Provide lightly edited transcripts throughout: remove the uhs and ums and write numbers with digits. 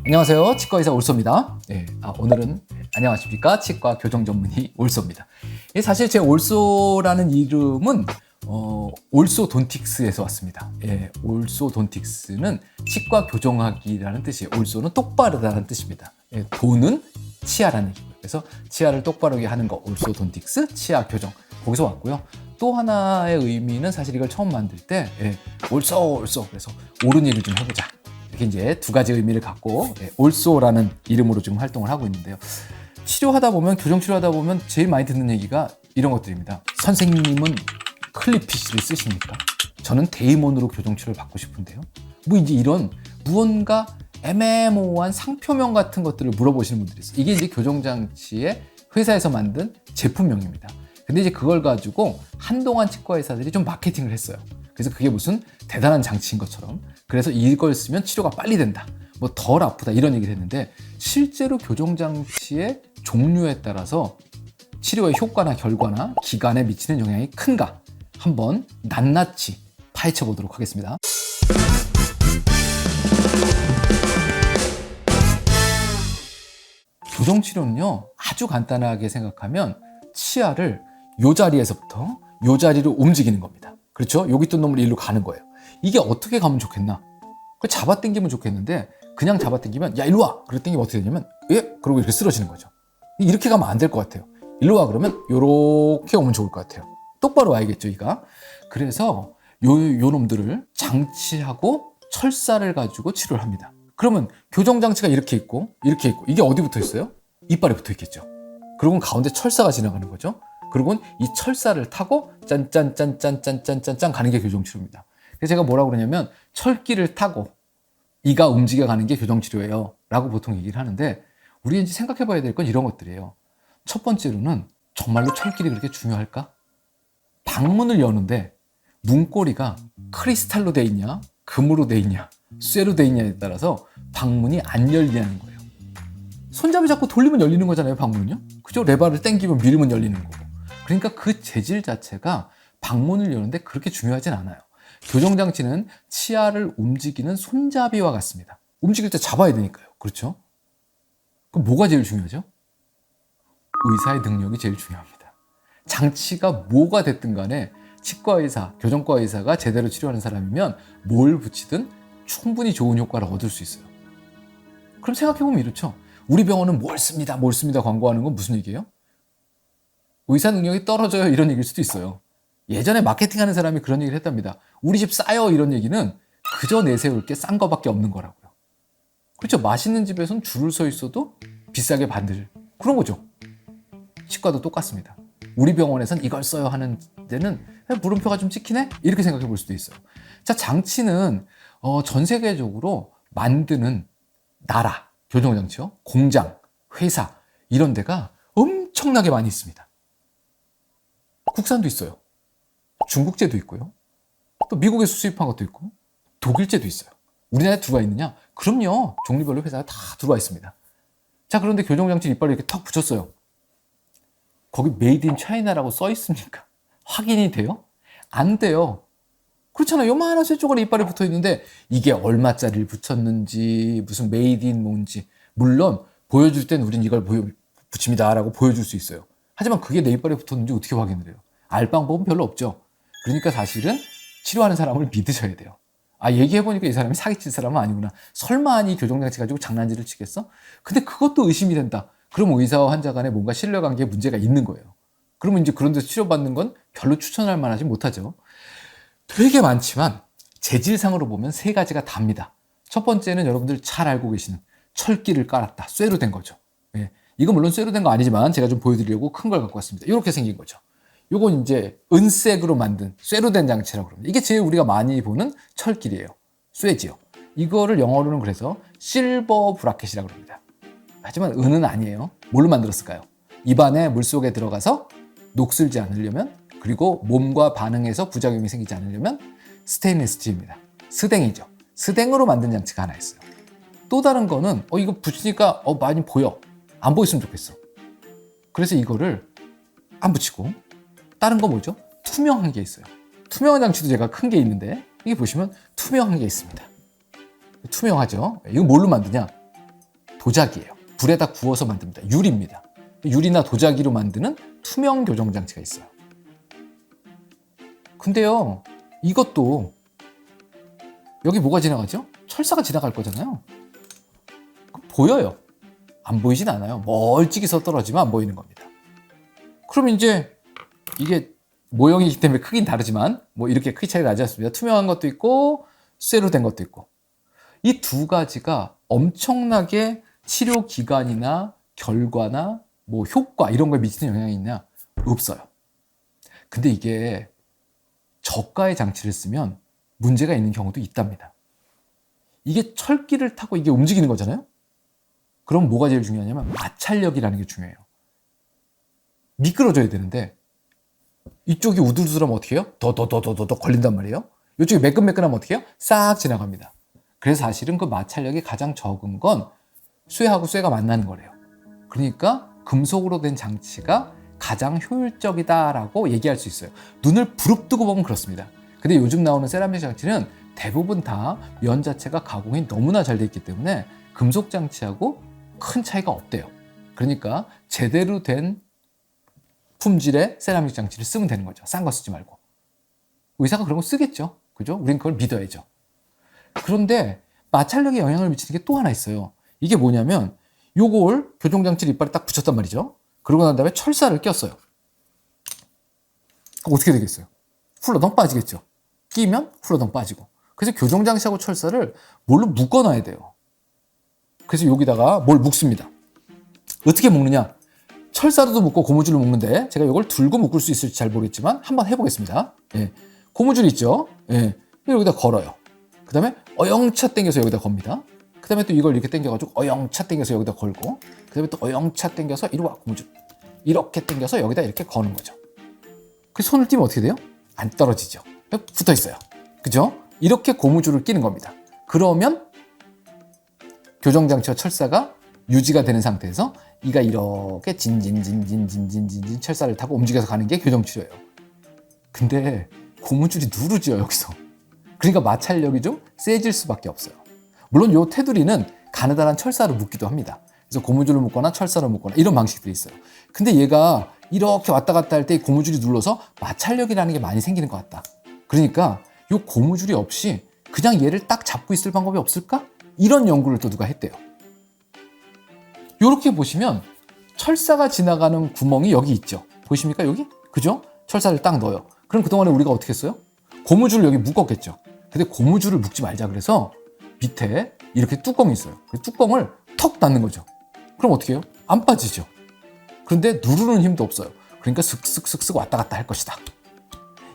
안녕하세요. 치과의사 올소입니다. 오늘은 안녕하십니까? 치과 교정 전문의 올소입니다. 사실 제 올소라는 이름은 올소돈틱스에서 왔습니다. 올소돈틱스는 치과 교정하기라는 뜻이에요. 올소는 똑바르다는 뜻입니다. 도는 치아라는 얘기고요. 그래서 치아를 똑바르게 하는 거, 올소돈틱스, 치아 교정. 거기서 왔고요. 또 하나의 의미는 사실 이걸 처음 만들 때 올소 그래서 옳은 일을 좀 해보자. 이렇게 이제 두 가지 의미를 갖고 올소라는 이름으로 좀 활동을 하고 있는데요. 치료하다 보면, 교정 치료하다 보면 제일 많이 듣는 얘기가 이런 것들입니다. 선생님은 클리피쉬를 쓰십니까? 저는 데이몬으로 교정 치료를 받고 싶은데요. 뭐 이제 이런 무언가 애매모호한 상표명 같은 것들을 물어보시는 분들이 있어요. 이게 이제 교정장치의 회사에서 만든 제품명입니다. 근데 이제 그걸 가지고 한동안 치과 의사들이 좀 마케팅을 했어요. 그래서 그게 무슨 대단한 장치인 것처럼, 그래서 이걸 쓰면 치료가 빨리 된다, 뭐 덜 아프다, 이런 얘기를 했는데 실제로 교정장치의 종류에 따라서 치료의 효과나 결과나 기간에 미치는 영향이 큰가 한번 낱낱이 파헤쳐 보도록 하겠습니다. 교정치료는요, 아주 간단하게 생각하면 치아를 요 자리에서부터 요 자리로 움직이는 겁니다. 그렇죠? 여기 있던 놈을 일로 가는 거예요. 이게 어떻게 가면 좋겠나? 잡아당기면 좋겠는데 그냥 잡아당기면 야 일로 와! 그러고 당기면 어떻게 되냐면 그러고 이렇게 쓰러지는 거죠. 이렇게 가면 안 될 것 같아요. 일로 와 그러면 요렇게 오면 좋을 것 같아요. 똑바로 와야겠죠, 이가. 그래서 요 놈들을 장치하고 철사를 가지고 치료를 합니다. 그러면 교정장치가 이렇게 있고 이게 어디 붙어 있어요? 이빨에 붙어 있겠죠. 그리고 가운데 철사가 지나가는 거죠. 그리고 이 철사를 타고 짠짠짠짠짠짠짠 가는 게 교정치료입니다. 그래서 제가 뭐라고 그러냐면 철기를 타고 이가 움직여가는 게 교정치료예요 라고 보통 얘기를 하는데, 우리 이제 생각해 봐야 될 건 이런 것들이에요. 첫 번째로는 정말로 철길이 그렇게 중요할까? 방문을 여는데 문고리가 크리스탈로 돼 있냐, 금으로 돼 있냐, 쇠로 돼 있냐에 따라서 방문이 안 열리냐는 거예요. 손잡이 잡고 돌리면 열리는 거잖아요, 방문은요. 그죠? 레바를 당기면 밀면 열리는 거고. 그러니까 그 재질 자체가 방문을 여는데 그렇게 중요하진 않아요. 교정장치는 치아를 움직이는 손잡이와 같습니다. 움직일 때 잡아야 되니까요. 그렇죠? 그럼 뭐가 제일 중요하죠? 의사의 능력이 제일 중요합니다. 장치가 뭐가 됐든 간에 치과의사, 교정과 의사가 제대로 치료하는 사람이면 뭘 붙이든 충분히 좋은 효과를 얻을 수 있어요. 그럼 생각해보면 이렇죠. 우리 병원은 뭘 씁니다 광고하는 건 무슨 얘기예요? 의사 능력이 떨어져요, 이런 얘기일 수도 있어요. 예전에 마케팅하는 사람이 그런 얘기를 했답니다. 우리 집 싸요, 이런 얘기는 그저 내세울 게 싼 거밖에 없는 거라고요. 그렇죠? 맛있는 집에서는 줄을 서 있어도 비싸게 받을 그런 거죠. 치과도 똑같습니다. 우리 병원에선 이걸 써요 하는 데는 물음표가 좀 찍히네? 이렇게 생각해 볼 수도 있어요. 자, 장치는 전 세계적으로 만드는 나라, 교정장치요, 공장, 회사, 이런 데가 엄청나게 많이 있습니다. 국산도 있어요. 중국제도 있고요. 또 미국에서 수입한 것도 있고, 독일제도 있어요. 우리나라에 들어와 있느냐? 그럼요. 종류별로 회사가 다 들어와 있습니다. 자, 그런데 교정장치 이빨을 이렇게 탁 붙였어요. 거기 메이드 인 차이나라고 써 있습니까? 확인이 돼요? 안 돼요. 그렇잖아요. 요만한 쇠 조각이 이빨에 붙어 있는데 이게 얼마짜리를 붙였는지, 무슨 메이드 인 뭔지, 물론 보여줄 땐 우린 이걸 붙입니다 라고 보여줄 수 있어요. 하지만 그게 내 이빨에 붙었는지 어떻게 확인을 해요? 알 방법은 별로 없죠. 그러니까 사실은 치료하는 사람을 믿으셔야 돼요. 얘기해보니까 이 사람이 사기칠 사람은 아니구나. 설마 이 교정장치 가지고 장난질을 치겠어? 근데 그것도 의심이 된다. 그럼 의사와 환자 간에 뭔가 신뢰관계에 문제가 있는 거예요. 그러면 이제 그런 데서 치료받는 건 별로 추천할 만하지 못하죠. 되게 많지만 재질상으로 보면 세 가지가 답니다. 첫 번째는 여러분들 잘 알고 계시는 철기를 깔았다. 쇠로 된 거죠. 이건 물론 쇠로 된 거 아니지만 제가 좀 보여드리려고 큰 걸 갖고 왔습니다. 이렇게 생긴 거죠. 요건 이제 은색으로 만든 쇠로 된 장치라고 합니다. 이게 제일 우리가 많이 보는 철길이에요. 쇠지요. 이거를 영어로는 그래서 실버 브라켓이라고 합니다. 하지만 은은 아니에요. 뭘로 만들었을까요? 입안에 물속에 들어가서 녹슬지 않으려면, 그리고 몸과 반응해서 부작용이 생기지 않으려면 스테인리스 스틸입니다. 스댕이죠. 스댕으로 만든 장치가 하나 있어요. 또 다른 거는 이거 붙이니까 많이 보여. 안 보였으면 좋겠어. 그래서 이거를 안 붙이고, 다른 거 뭐죠? 투명한 게 있어요. 투명한 장치도 제가 큰 게 있는데, 이게 보시면 투명한 게 있습니다. 투명하죠? 이거 뭘로 만드냐? 도자기예요. 불에다 구워서 만듭니다. 유리입니다. 유리나 도자기로 만드는 투명 교정장치가 있어요. 근데요, 이것도 여기 뭐가 지나가죠? 철사가 지나갈 거잖아요. 보여요. 안 보이진 않아요. 멀찍이서 떨어지면 안 보이는 겁니다. 그럼 이제 이게 모형이기 때문에 크긴 다르지만 뭐 이렇게 크기 차이가 나지 않습니다. 투명한 것도 있고 쇠로 된 것도 있고, 이 두 가지가 엄청나게 치료 기간이나 결과나 뭐 효과 이런 거에 미치는 영향이 있냐? 없어요. 근데 이게 저가의 장치를 쓰면 문제가 있는 경우도 있답니다. 이게 철기를 타고 이게 움직이는 거잖아요. 그럼 뭐가 제일 중요하냐면 마찰력이라는 게 중요해요. 미끄러져야 되는데 이쪽이 우두두두하면 어떻게 해요? 더 걸린단 말이에요. 이쪽이 매끈매끈하면 어떻게 해요? 싹 지나갑니다. 그래서 사실은 그 마찰력이 가장 적은 건 쇠하고 쇠가 만나는 거래요. 그러니까 금속으로 된 장치가 가장 효율적이다라고 얘기할 수 있어요. 눈을 부릅뜨고 보면 그렇습니다. 근데 요즘 나오는 세라믹 장치는 대부분 다 면 자체가 가공이 너무나 잘 돼 있기 때문에 금속 장치하고 큰 차이가 없대요. 그러니까 제대로 된 품질의 세라믹 장치를 쓰면 되는 거죠. 싼 거 쓰지 말고. 의사가 그런 거 쓰겠죠. 그죠? 우린 그걸 믿어야죠. 그런데 마찰력에 영향을 미치는 게 또 하나 있어요. 이게 뭐냐면 요걸 교정장치를 이빨에 딱 붙였단 말이죠. 그러고 난 다음에 철사를 꼈어요. 그럼 어떻게 되겠어요? 훌러덩 빠지겠죠. 끼면 훌러덩 빠지고. 그래서 교정장치하고 철사를 뭘로 묶어놔야 돼요. 그래서 여기다가 뭘 묶습니다. 어떻게 묶느냐? 철사로도 묶고 고무줄로 묶는데 제가 이걸 들고 묶을 수 있을지 잘 모르겠지만 한번 해보겠습니다. 예. 고무줄 있죠? 예. 여기다 걸어요. 그 다음에 어영차 당겨서 여기다 겁니다. 그 다음에 또 이걸 이렇게 당겨가지고 어영차 당겨서 여기다 걸고, 그 다음에 또 어영차 당겨서 이리 와 고무줄 이렇게 당겨서 여기다 이렇게 거는 거죠. 그 손을 띄면 어떻게 돼요? 안 떨어지죠. 붙어 있어요. 그죠? 이렇게 고무줄을 끼는 겁니다. 그러면 교정장치와 철사가 유지가 되는 상태에서 이가 이렇게 진진 철사를 타고 움직여서 가는 게 교정치료예요. 근데 고무줄이 누르죠, 여기서. 그러니까 마찰력이 좀 세질 수밖에 없어요. 물론 요 테두리는 가느다란 철사로 묶기도 합니다. 그래서 고무줄을 묶거나 철사를 묶거나 이런 방식들이 있어요. 근데 얘가 이렇게 왔다 갔다 할 때 고무줄이 눌러서 마찰력이라는 게 많이 생기는 것 같다. 그러니까 요 고무줄이 없이 그냥 얘를 딱 잡고 있을 방법이 없을까? 이런 연구를 또 누가 했대요. 요렇게 보시면 철사가 지나가는 구멍이 여기 있죠. 보이십니까? 여기? 그죠? 철사를 딱 넣어요. 그럼 그동안에 우리가 어떻게 했어요? 고무줄을 여기 묶었겠죠. 근데 고무줄을 묶지 말자 그래서 밑에 이렇게 뚜껑이 있어요. 그 뚜껑을 턱 닫는 거죠. 그럼 어떻게 해요? 안 빠지죠. 그런데 누르는 힘도 없어요. 그러니까 슥슥슥슥 왔다 갔다 할 것이다.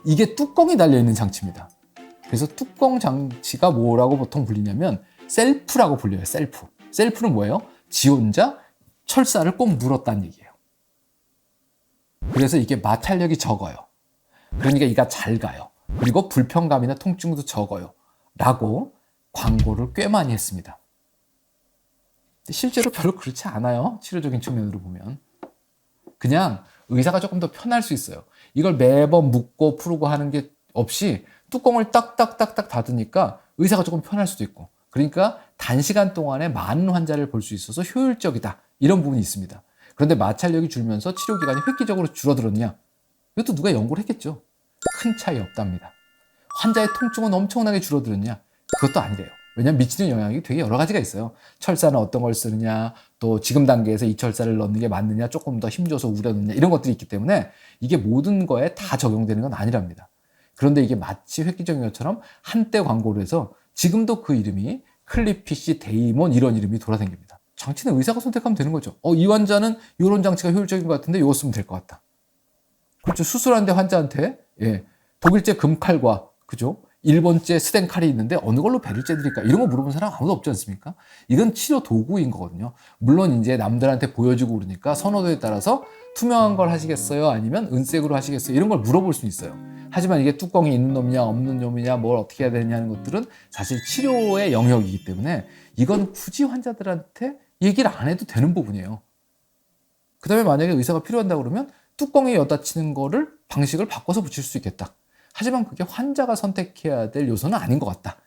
이게 뚜껑이 달려있는 장치입니다. 그래서 뚜껑 장치가 뭐라고 보통 불리냐면 셀프라고 불려요. 셀프. 셀프는 뭐예요? 지 혼자 철사를 꼭 물었다는 얘기예요. 그래서 이게 마찰력이 적어요. 그러니까 이가 잘 가요. 그리고 불편감이나 통증도 적어요. 라고 광고를 꽤 많이 했습니다. 실제로 별로 그렇지 않아요. 치료적인 측면으로 보면. 그냥 의사가 조금 더 편할 수 있어요. 이걸 매번 묶고 풀고 하는 게 없이 뚜껑을 딱딱딱딱 닫으니까 의사가 조금 편할 수도 있고, 그러니까 단시간 동안에 많은 환자를 볼 수 있어서 효율적이다. 이런 부분이 있습니다. 그런데 마찰력이 줄면서 치료 기간이 획기적으로 줄어들었냐? 이것도 누가 연구를 했겠죠. 큰 차이 없답니다. 환자의 통증은 엄청나게 줄어들었냐? 그것도 아니래요. 왜냐하면 미치는 영향이 되게 여러 가지가 있어요. 철사는 어떤 걸 쓰느냐, 또 지금 단계에서 이 철사를 넣는 게 맞느냐, 조금 더 힘줘서 우려넣느냐, 이런 것들이 있기 때문에 이게 모든 거에 다 적용되는 건 아니랍니다. 그런데 이게 마치 획기적인 것처럼 한때 광고를 해서 지금도 그 이름이 클리피시, 데이몬 이런 이름이 돌아다닙니다. 장치는 의사가 선택하면 되는 거죠. 이 환자는 이런 장치가 효율적인 것 같은데 이거 쓰면 될 것 같다. 그렇죠. 수술하는데 환자한테 독일제 금칼과 그죠? 일본제 스텐 칼이 있는데 어느 걸로 배를 째드릴까? 이런 거 물어본 사람 아무도 없지 않습니까? 이건 치료 도구인 거거든요. 물론 이제 남들한테 보여주고 그러니까 선호도에 따라서 투명한 걸 하시겠어요? 아니면 은색으로 하시겠어요? 이런 걸 물어볼 수는 있어요. 하지만 이게 뚜껑이 있는 놈이냐 없는 놈이냐 뭘 어떻게 해야 되느냐 하는 것들은 사실 치료의 영역이기 때문에 이건 굳이 환자들한테 얘기를 안 해도 되는 부분이에요. 그 다음에 만약에 의사가 필요한다 그러면 뚜껑에 여다 치는 거를 방식을 바꿔서 붙일 수 있겠다. 하지만 그게 환자가 선택해야 될 요소는 아닌 것 같다.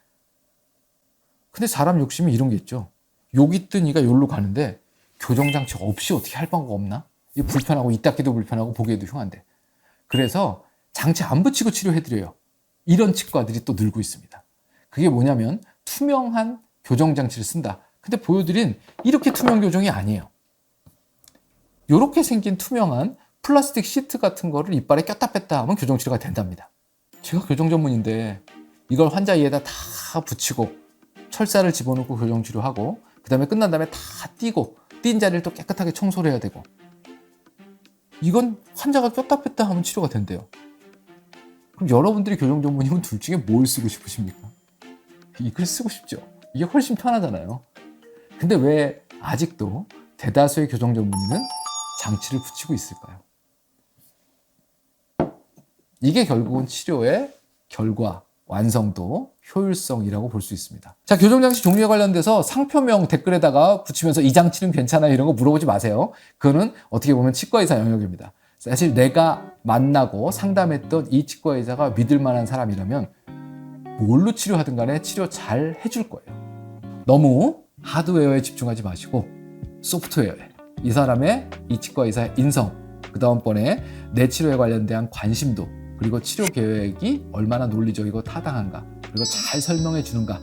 근데 사람 욕심이 이런 게 있죠. 여기 뜬 이가 여기로 가는데 교정장치 없이 어떻게 할 방법 없나? 이게 불편하고 이 닦기도 불편하고 보기에도 흉한데. 그래서 장치 안 붙이고 치료해드려요. 이런 치과들이 또 늘고 있습니다. 그게 뭐냐면 투명한 교정장치를 쓴다. 근데 보여드린 이렇게 투명 교정이 아니에요. 이렇게 생긴 투명한 플라스틱 시트 같은 거를 이빨에 꼈다 뺐다 하면 교정치료가 된답니다. 제가 교정 전문인데 이걸 환자 이에다 다 붙이고 철사를 집어넣고 교정치료하고 그 다음에 끝난 다음에 다 띄고 띈 자리를 또 깨끗하게 청소를 해야 되고 이건 환자가 꼈다 뺐다 하면 치료가 된대요. 그럼 여러분들이 교정 전문이면 둘 중에 뭘 쓰고 싶으십니까? 이걸 쓰고 싶죠. 이게 훨씬 편하잖아요. 근데 왜 아직도 대다수의 교정 전문의는 장치를 붙이고 있을까요? 이게 결국은 치료의 결과, 완성도, 효율성이라고 볼 수 있습니다. 자, 교정장치 종류에 관련돼서 상표명 댓글에다가 붙이면서 이 장치는 괜찮아요 이런 거 물어보지 마세요. 그거는 어떻게 보면 치과의사 영역입니다. 사실 내가 만나고 상담했던 이 치과의사가 믿을 만한 사람이라면 뭘로 치료하든 간에 치료 잘 해줄 거예요. 너무 하드웨어에 집중하지 마시고 소프트웨어에 이 사람의 이 치과의사의 인성, 그 다음번에 내 치료에 관련된 관심도 그리고 치료 계획이 얼마나 논리적이고 타당한가 그리고 잘 설명해 주는가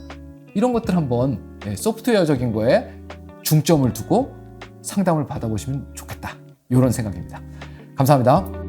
이런 것들 한번 소프트웨어적인 거에 중점을 두고 상담을 받아보시면 좋겠다 이런 생각입니다. 감사합니다.